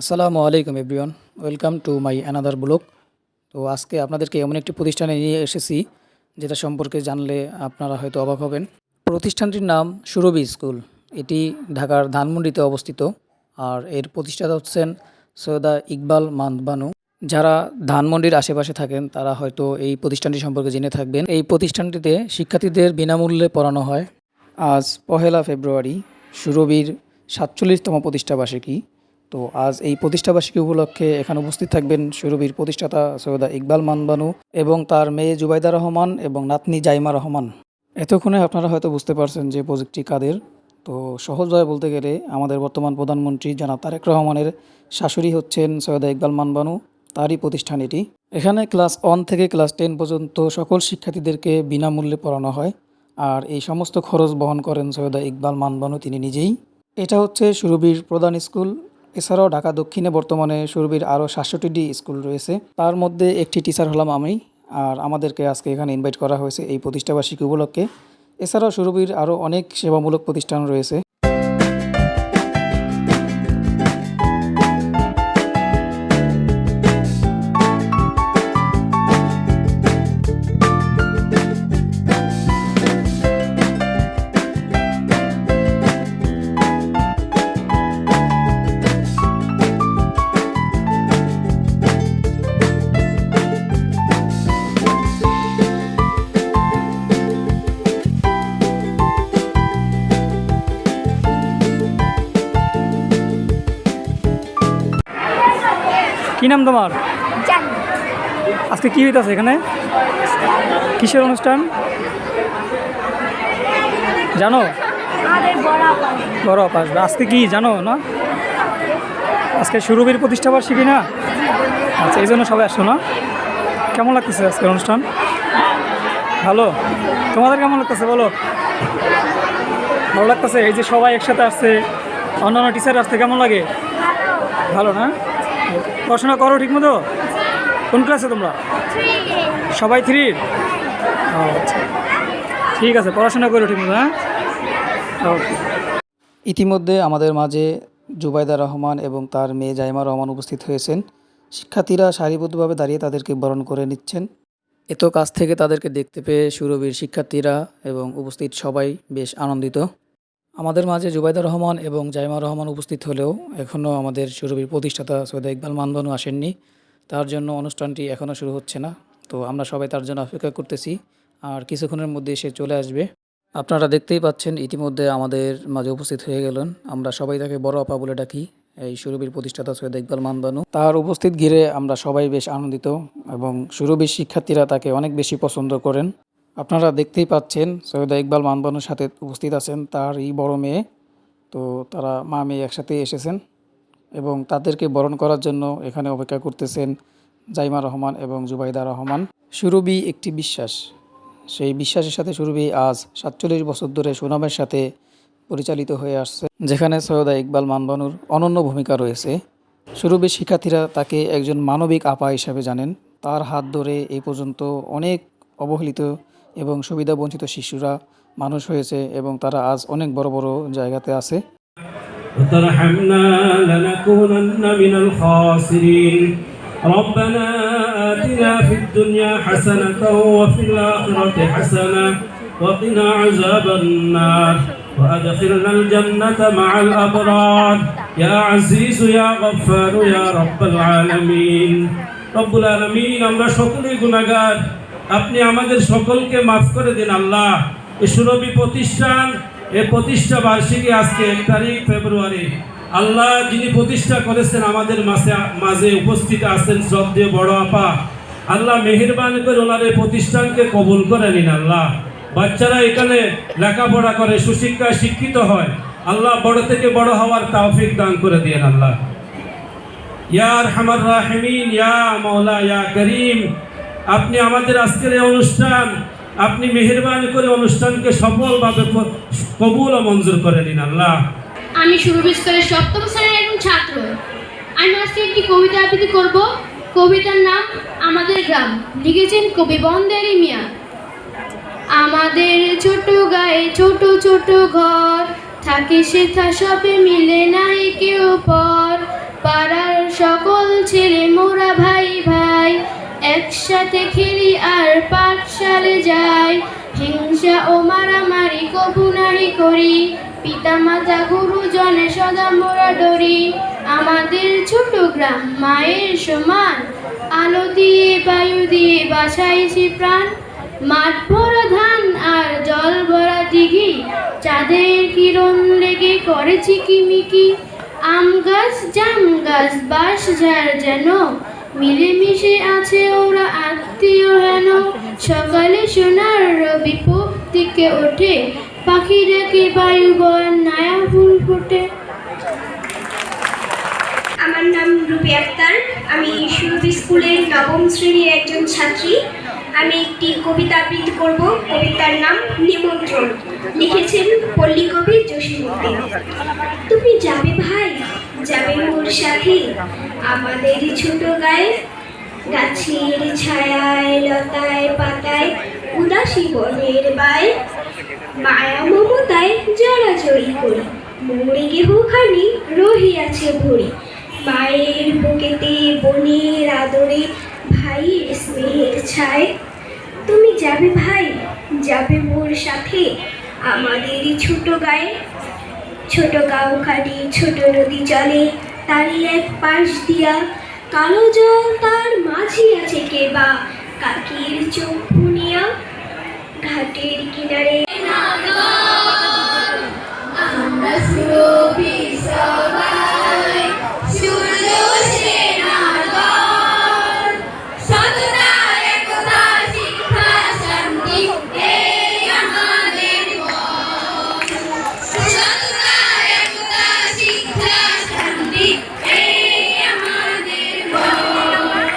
আসসালামু আলাইকুম everyone, welcome to my another blog. তো আজকে আপনাদেরকে এমন একটি প্রতিষ্ঠানে নিয়ে এসেছি যেটা সম্পর্কে জানলে আপনারা হয়তো অবাক হবেন। প্রতিষ্ঠানটির নাম সুরভি স্কুল। এটি ঢাকার ধানমন্ডিতে অবস্থিত। আর এর প্রতিষ্ঠাতা হচ্ছেন সৈয়দা ইকবাল মান্দবানু। যারা ধানমন্ডির আশেপাশে থাকেন তারা হয়তো এই প্রতিষ্ঠানটি সম্পর্কে জেনে থাকবেন। এই প্রতিষ্ঠানটিতে শিক্ষার্থীদের বিনামূল্যে পড়ানো হয়। আজ 1 ফেব্রুয়ারি সুরভির 47তম প্রতিষ্ঠাবার্ষিকী। তো আজ এই প্রতিষ্ঠাবার্ষিকী উপলক্ষে এখানে উপস্থিত থাকবেন সুরভির প্রতিষ্ঠাতা সৈয়দা ইকবাল মানবানু এবং তার মেয়ে জুবাইদা রহমান এবং নাতনি জাইমা রহমান। এতক্ষণে আপনারা হয়তো বুঝতে পারছেন যে প্রজেক্টটি কাদের। তো সহজভাবে বলতে গেলে আমাদের বর্তমান প্রধানমন্ত্রী জনাব তারেক রহমানের শাশুড়ি হচ্ছেন সৈয়দা ইকবাল মানবানু, তারই প্রতিষ্ঠান এটি। এখানে ক্লাস 1 থেকে ক্লাস 10 পর্যন্ত সকল শিক্ষার্থীদেরকে বিনামূল্যে পড়ানো হয়। আর এই সমস্ত খরচ বহন করেন সৈয়দা ইকবাল মানবানু তিনি নিজেই। এটা হচ্ছে সুরভির প্রধান স্কুল। এছাড়াও ঢাকা দক্ষিণে বর্তমানে সুরভির আরও 67টি স্কুল রয়েছে। তার মধ্যে একটি টিচার হলাম আমি। আর আমাদেরকে আজকে এখানে ইনভাইট করা হয়েছে এই প্রতিষ্ঠাবার্ষিকী উপলক্ষে। এছাড়াও সুরভির আরও অনেক সেবামূলক প্রতিষ্ঠান রয়েছে। কি নাম তোমার? আজকে কি হইতাছে এখানে? কিসের অনুষ্ঠান জানো? বড় পাস আজকে কি জানো না? আজকে সুরভির প্রতিষ্ঠাবার্ষিকী না? আচ্ছা, এই জন্য সবাই আসছো না? কেমন লাগতেছে আজকের অনুষ্ঠান? ভালো। তোমাদের কেমন লাগতেছে বলো? ভালো লাগতেছে। এই যে সবাই একসাথে আসছে, অন্যান্য টিচার আসছে, কেমন লাগে? ভালো না? পড়াশোনা করো ঠিক মতো? কোন ক্লাসে তোমরা? সবাই 3? আচ্ছা, ঠিক আছে, পড়াশোনা করো ঠিক মতো। হ্যাঁ, ওকে। ইতিমধ্যে আমাদের মাঝে জুবাইদা রহমান এবং তার মেয়ে জাইমা রহমান উপস্থিত হয়েছেন। শিক্ষার্থীরা সারিবদ্ধভাবে দাঁড়িয়ে তাদেরকে বরণ করে নিচ্ছেন। এত কাছ থেকে তাদেরকে দেখতে পেয়ে সুরভির শিক্ষার্থীরা এবং উপস্থিত সবাই বেশ আনন্দিত। আমাদের মাঝে জুবাইদা রহমান এবং জাইমা রহমান উপস্থিত হলেও এখনও আমাদের সুরভির প্রতিষ্ঠাতা সৈয়দা ইকবাল মানবানু আসেননি। তার জন্য অনুষ্ঠানটি এখনও শুরু হচ্ছে না। তো আমরা সবাই তার জন্য অপেক্ষা করতেছি। আর কিছুক্ষণের মধ্যে সে চলে আসবে। আপনারা দেখতেই পাচ্ছেন ইতিমধ্যে আমাদের মাঝে উপস্থিত হয়ে গেলেন। আমরা সবাই তাকে বড় আপা বলে ডাকি, এই সুরভির প্রতিষ্ঠাতা সৈয়দা ইকবাল মানবানু। তার উপস্থিত ঘিরে আমরা সবাই বেশ আনন্দিত এবং সুরভির শিক্ষার্থীরা তাকে অনেক বেশি পছন্দ করেন। আপনারা দেখতেই পাচ্ছেন সৈয়দা ইকবাল মানবানুর সাথে উপস্থিত আছেন তার এই বড় মেয়ে। তো তারা মা মেয়ে একসাথে এসেছেন এবং তাদেরকে বরণ করার জন্য এখানে অপেক্ষা করতেছেন জাইমা রহমান এবং জুবাইদা রহমান। সুরভি একটি বিশ্বাস, সেই বিশ্বাসের সাথে সুরভি আজ 47 বছর ধরে সুনামের সাথে পরিচালিত হয়ে আসছে, যেখানে সৈয়দা ইকবাল মানবানুর অনন্য ভূমিকা রয়েছে। সুরভির শিক্ষার্থীরা তাকে একজন মানবিক আপা হিসাবে জানেন। তার হাত ধরে এই পর্যন্ত অনেক অবহেলিত এবং সুবিধাবঞ্চিত শিশুরা মানুষ হয়েছে এবং তারা আজ অনেক বড় বড় জায়গাতে আছে। وترحمنا لنكونن من الخاسرين ربنا آتنا في الدنيا حسنة وفي الآخرة حسنة وقنا عذاب النار وأدخلنا الجنة مع الأبرار يا عزيز يا غفار يا رب العالمين رب العالمين আমরা সকলেই গুনাহগার, আপনি আমাদের সকলকে মাফ করে দিন আল্লাহ। এই সুরভি প্রতিষ্ঠান, এই প্রতিষ্ঠা বার্ষিকী আজকে 1 তারিখ ফেব্রুয়ারি। আল্লাহ যিনি প্রতিষ্ঠা করেছেন আমাদের মাঝে উপস্থিত আছেন শ্রদ্ধেয় বড় আপা। আল্লাহ মেহেরবানি করে ওনার এই প্রতিষ্ঠানকে কবুল করে নিন আল্লাহ। বাচ্চারা এখানে লেখাপড়া করে সুশিক্ষায় শিক্ষিত হয়, আল্লাহ বড় থেকে বড় হওয়ার তৌফিক দান করে দিয়েন আল্লাহ। ইয়া আরহামার রাহিমিন, ইয়া মাওলা, ইয়া করিম, আপনি আমাদের আজকের এই অনুষ্ঠান, আপনি মেহেরবানি করে অনুষ্ঠানকে সফলভাবে কবুল ও মঞ্জুর করে দিন আল্লাহ। আমি সুরভি স্কুলের 7ম শ্রেণীর একজন ছাত্র। আমি আজকে একটি কবিতা আবৃত্তি করব। কবিতার নাম আমাদের গ্রাম, লিখেছেন কবি বন্দেরি মিয়া। আমাদের ছোট গায়ে ছোট ছোট ঘর, থাকে সেথা সবে মিলে নাই কেউ পর। পাড়ার সকল ছেলে মোরা ভাই ভাই, একসাথে খেলি আর পাঠশালে যাই। হিংসা ও মারামারি কবু নাহি করি, পিতা মাতা গুরুজনে সদা মোরা ডরি। আমাদের ছোট গ্রাম মায়ের সমান, আলো দিয়ে বায়ু দিয়ে বাঁচাইছি প্রাণ। মাঠ ভরা ধান আর জল ভরা দিঘি, চাঁদের কিরণ লেগে করে চিকিমিকি। আম গাছ জাম গাছ বাঁশ ঝাড় যেন, মিলেমিশে আছে ওরা আত্মীয় হেন। সকালে সোনার রবি পূব দিকে ওঠে, পাখি ডাকে বায়ু বয় নায়া ফুল ফোটে। আমার নাম রুবি আক্তার। আমি সুরভি স্কুলের নবম শ্রেণীর একজন ছাত্রী। আমি একটি কবিতা আবৃত্তি করব। কবিতার নাম নিমন্ত্রণ। লিখেছেন পল্লী কবি জসীমউদ্দিন। তুমি যাবে ভাই, যাবে মোর সাথে আমাদের ছোট গায়ে, গাছের ছায়ায় লতায় পাতায় উদাসী বনের বায়, মায়া মমতায় জড়াজড়ি করি, মোরে গেহখানি রহিয়াছে ভরি। মায়ের বুকেতে বোনের আদরে, ভাইয়ের স্নেহের ছায়। তুমি যাবে ভাই, যাবে মোর সাথে আমাদেরই ছোট গায়ে, ছোট গাঁওখানি ছোট নদী চলে তারই এক পাশ দিয়া, কালো জল তার মাঝি আছে কেবা কাকির চোখ ফুনিয়া। ঘাটের কিনারে আমরা সুরভি সবাই, সূর্য সেনাগণ, সততা একতা শিক্ষা শান্তি এই আমাদের পথ। সততা একতা শিক্ষা শান্তি এই আমাদের পথ।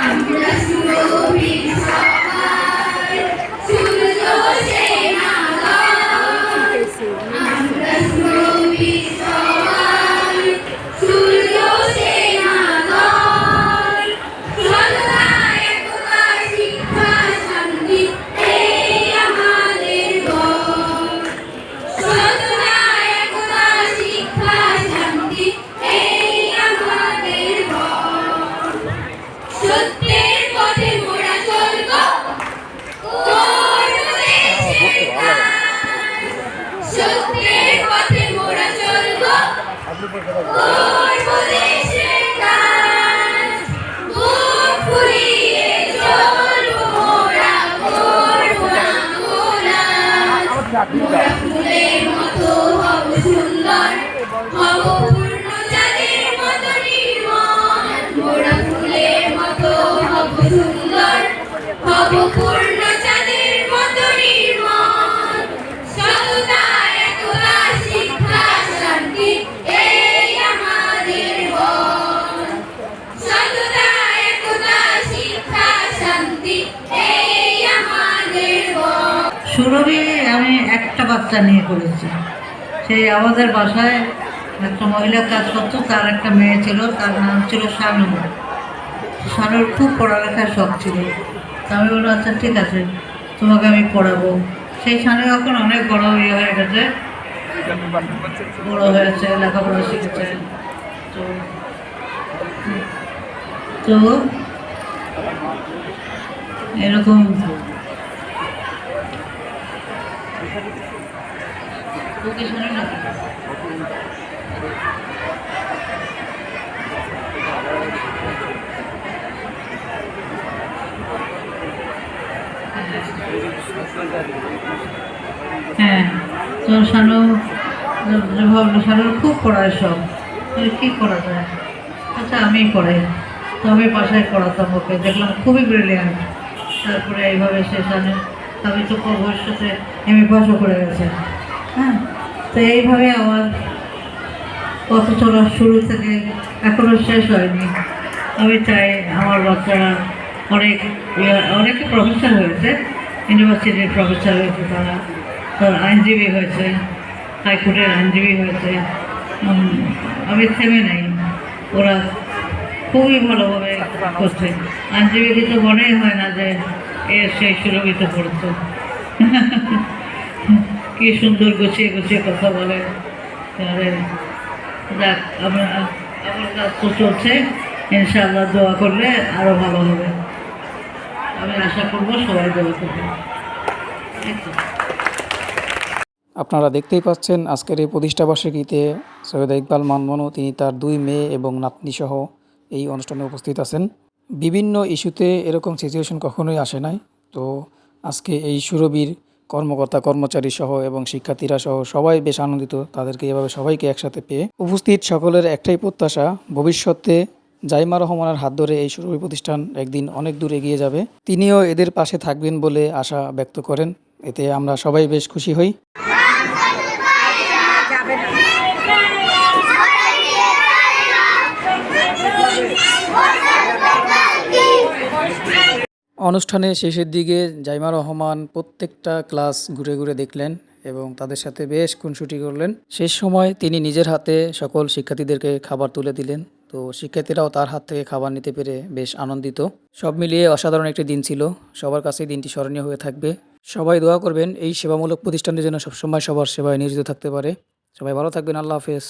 আমরা সুরভি সবাই, সূর্য সেনাগণ, আমরা সুরভি সবাই, সূর্য সেনাগণ, সততা একতা শিক্ষা শান্তি এই আমাদের পথ। সততা একতা শিক্ষা শান্তি এই আমাদের পথ। সত্যের পথে মোরা চলব, করব দেশের কাজ। সত্যের পথে মোরা চলব, করব দেশের কাজ। বুক ফুলিয়ে চলব মোরা, করব না কোলাজ। মোরা ফুলের মতো হব সুন্দর, হব পূর্ণ চাঁদের মতো নির্মল। মোরা ফুলের মতো হব সুন্দর, হব পূর্ণ চাঁদের মতো নির্মল। সততা একতা শিক্ষা শান্তি এই আমাদের পথ। সততা একতা শিক্ষা শান্তি এই আমাদের পথ। সুরভি আমি একটা বাচ্চা নিয়ে করেছি। সেই আমাদের বাসায় একটা মহিলা কাজ করতো, তার একটা মেয়ে ছিল, তার নাম ছিল শানু। শানুর খুব পড়ালেখার শখ ছিল। তো আমি বললাম আচ্ছা ঠিক আছে, তোমাকে আমি পড়াবো। সেই শানু এখন অনেক বড় হয়ে গেছে, বড় হয়েছে, লেখাপড়া শিখেছে। তো তো এরকম ওকে শুনে না। হ্যাঁ, তো শানু ভাবলো শানুর খুব পড়ার শখ, কী করা যায়, আচ্ছা আমিই পড়াই। তো আমি বাসায় পড়াতাম ওকে, দেখলাম খুবই ব্রিলিয়ান্ট। তারপরে এইভাবে সে শানু আমি তো ভবিষ্যতে এমএ পাসও করে গেছে। হ্যাঁ, তো এইভাবে আমার পথ চলার শুরু থেকে এখনও শেষ হয়নি। আমি চাই আমার বাচ্চারা অনেকে প্রফেসর হয়েছে, ইউনিভার্সিটির প্রফেসর হয়েছে, তারা আইনজীবী হয়েছে, হাইকোর্টের আইনজীবী হয়েছে। আমি থেমে নাই, ওরা খুবই ভালোভাবে করছে। আইনজীবী কিন্তু মনেই হয় না যে সেই সুরভিত পড়ছে। কি সুন্দর গুছিয়ে গুছিয়ে কথা বলে। যাক, আমার কাজ তো চলছে, ইনশাআল্লাহ দোয়া করলে আরও ভালো হবে। আমি আশা করবো সবাই দোয়া করবে। এই তো। আপনারা দেখতেই পাচ্ছেন আজকের এই প্রতিষ্ঠাবার্ষিকীতে সৈয়দা ইকবাল মানমনু তিনি তার 2 মেয়ে এবং নাতনি সহ এই অনুষ্ঠানে উপস্থিত আছেন। বিভিন্ন ইস্যুতে এরকম সিচুয়েশন কখনোই আসে নাই। তো আজকে এই সুরবির কর্মকর্তা কর্মচারী সহ এবং শিক্ষার্থীরা সহ সবাই বেশ আনন্দিত তাদেরকে এভাবে সবাইকে একসাথে পেয়ে। উপস্থিত সকলের একটাই প্রত্যাশা, ভবিষ্যতে জাইমা রহমানের হাত ধরে এই সুরভি প্রতিষ্ঠান একদিন অনেক দূর এগিয়ে যাবে। তিনিও এদের পাশে থাকবেন বলে আশা ব্যক্ত করেন। এতে আমরা সবাই বেশ খুশি হই। অনুষ্ঠানের শেষের দিকে জাইমা রহমান প্রত্যেকটা ক্লাস ঘুরে ঘুরে দেখলেন এবং তাদের সাথে বেশ খুনসুটি করলেন। শেষ সময় তিনি নিজের হাতে সকল শিক্ষার্থীদেরকে খাবার তুলে দিলেন। তো শিক্ষার্থীরাও তার হাত থেকে খাবার নিতে পেরে বেশ আনন্দিত। সব মিলিয়ে অসাধারণ একটি দিন ছিল। সবার কাছে দিনটি স্মরণীয় হয়ে থাকবে। সবাই দোয়া করবেন এই সেবামূলক প্রতিষ্ঠানের জন্য সবসময় সবার সেবায় নিয়োজিত থাকতে পারে। সবাই ভালো থাকবেন। আল্লাহ হাফেজ।